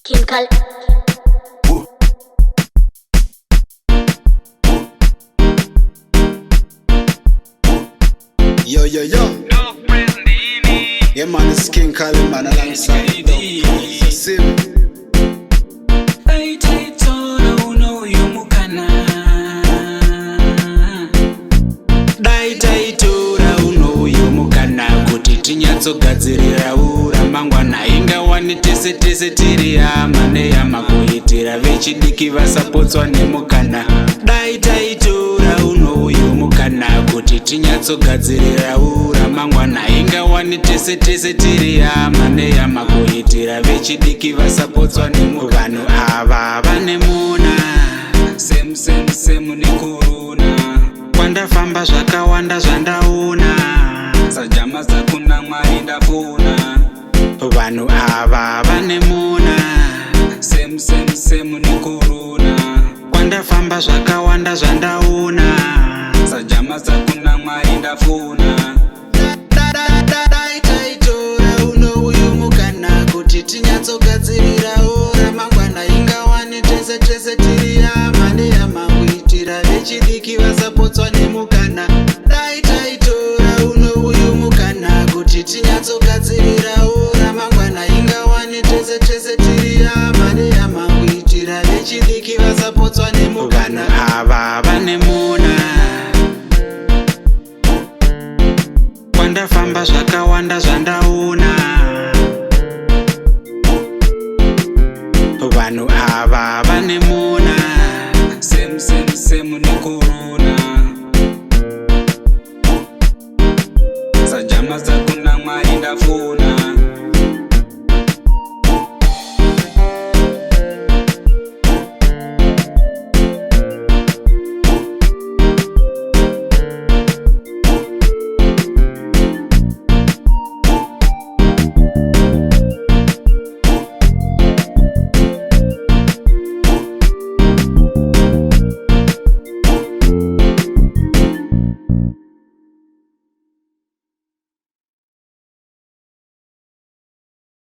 King Cal. Yo, yo, yo. Yeah, man, it's King Caleman alongside Sim. Tinyatsogadzirira ramangwana ingawani tese tese tiri yamane yamakuitira vechidiki vasapotswa nemukana. Dai taitora uyo mukana kuti tinyatsogadzirira ramangwana ingawani tese tese tiri yamane yamakuitira vechidiki vasapotswa nemukana. Ava vanemuna semu nekorona kwandafamba zvakawanda zvandaona sajama dzakuna mwari ndafuna. Vanhu ava